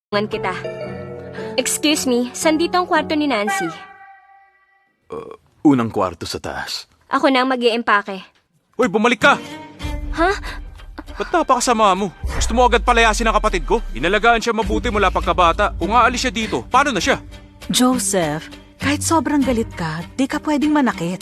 Ngan kita. Excuse me, sandito ang kwarto ni Nancy. Unang kwarto sa taas. Ako na ang mag-iempake. Uy, bumalik ka! Ha? Ba't napakasama mo? Gusto mo agad palayasin ang kapatid ko? Inalagaan siya mabuti mula pagkabata. Kung aalis siya dito, paano na siya? Joseph, kahit sobrang galit ka, di ka pwedeng manakit.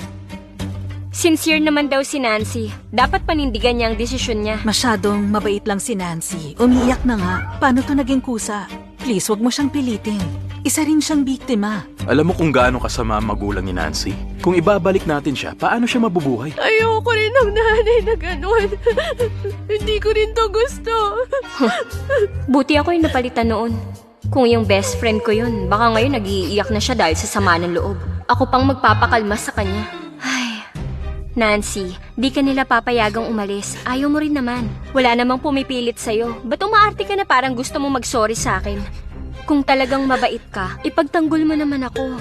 Sincere naman daw si Nancy. Dapat panindigan niya ang desisyon niya. Masyadong mabait lang si Nancy. Umiiyak na nga. Paano to naging kusa? Please, wag mo siyang pilitin. Isa rin siyang biktima. Alam mo kung gaano kasama ang magulang ni Nancy? Kung ibabalik natin siya, paano siya mabubuhay? Ayoko rin ng nanay na gano'n. Hindi ko rin to gusto. Buti ako yung napalitan noon. Kung yung best friend ko yun, baka ngayon nag-iiyak na siya dahil sa sama ng loob. Ako pang magpapakalma sa kanya. Ay, Nancy, di ka nila papayagang umalis. Ayaw mo rin naman. Wala namang pumipilit sa'yo. Ba't umaarte ka na parang gusto mo mag-sorry sa akin? Kung talagang mabait ka, ipagtanggol mo naman ako.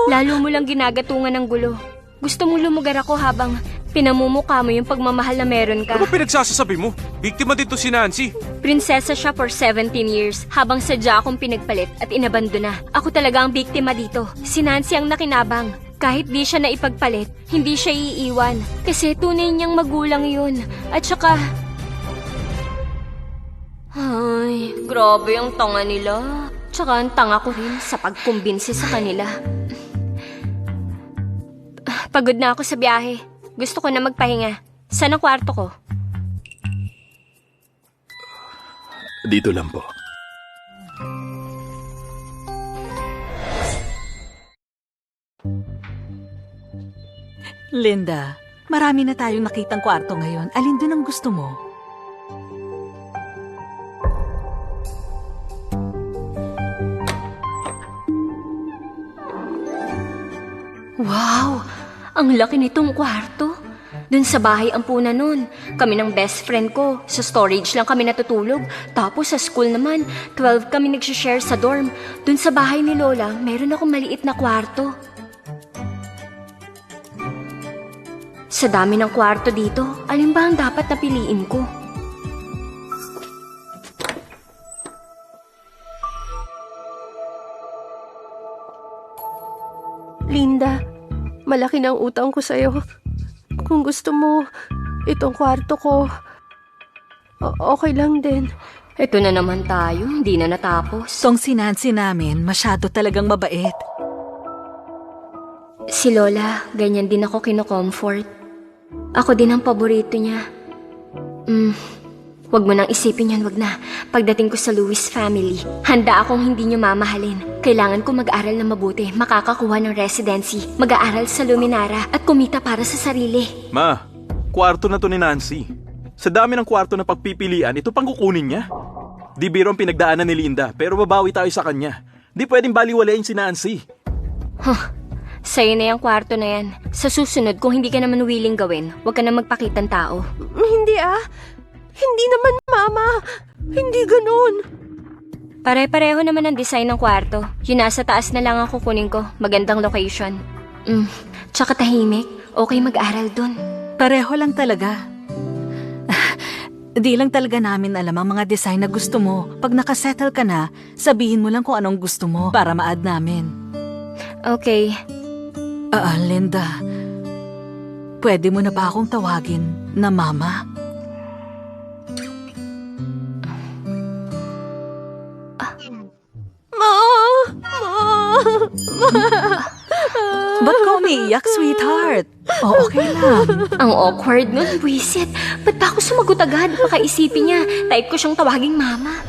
Lalo mo lang ginagatungan ng gulo. Gusto mong lumugar ako habang pinamumukha mo yung pagmamahal na meron ka. Ano pinagsasasabi mo? Biktima dito si Nancy. Prinsesa siya for 17 years habang sadya akong pinagpalit at inabandona. Ako talaga ang biktima dito. Si Nancy ang nakinabang. Kahit di siya naipagpalit, hindi siya iiwan. Kasi tunay niyang magulang yun. At saka... Ay, grabe ang tanga nila. Tsaka ang tanga ko rin sa pagkumbinsi sa kanila. Pagod na ako sa biyahe. Gusto ko na magpahinga. Saan ang kwarto ko? Dito lang po. Linda, marami na tayong nakitang kwarto ngayon. Alin doon ang gusto mo? Wow! Ang laki nitong kwarto. Dun sa bahay ampunan nun. Kami ng best friend ko. Sa storage lang kami natutulog. Tapos sa school naman, 12 kami nagsishare sa dorm. Dun sa bahay ni Lola, meron akong maliit na kwarto. Sa dami ng kwarto dito, alin ba ang dapat na piliin ko? Linda, malaki na ang utang ko sa'yo. Kung gusto mo, itong kwarto ko, okay lang din. Ito na naman tayo, hindi na natapos. Tong si Nancy namin, masyado talagang mabait. Si Lola, ganyan din ako kino-comfort. Ako din ang paborito niya. Wag mo nang isipin yan, wag na. Pagdating ko sa Lewis family, handa akong hindi niyo mamahalin. Kailangan ko mag-aral na mabuti, makakakuha ng residency, mag-aaral sa Luminara, at kumita para sa sarili. Ma, kwarto na to ni Nancy. Sa dami ng kwarto na pagpipilian, ito pang kukunin niya. Di biro ang pinagdaanan ni Linda, pero babawi tayo sa kanya. Di pwedeng baliwalain si Nancy. Sa'yo na yung kwarto na yan. Sa susunod, kung hindi ka naman willing gawin, huwag ka na magpakitang tao. Hindi Hindi naman, Mama. Hindi ganun. Pare-pareho naman ang design ng kwarto. Yung nasa taas na lang ang kukunin ko. Magandang location. Tsaka tahimik. Okay mag-aral dun. Pareho lang talaga. Di lang talaga namin alam ang mga design na gusto mo. Pag nakasettle ka na, sabihin mo lang kung anong gusto mo para ma-add namin. Okay. Linda, pwede mo na ba akong tawagin na Mama? Ba't ka umiiyak, sweetheart? Okay lang. Ang awkward nun, buwisit. Ba't ba ako sumagot agad? Baka isipin niya, type ko siyang tawaging mama.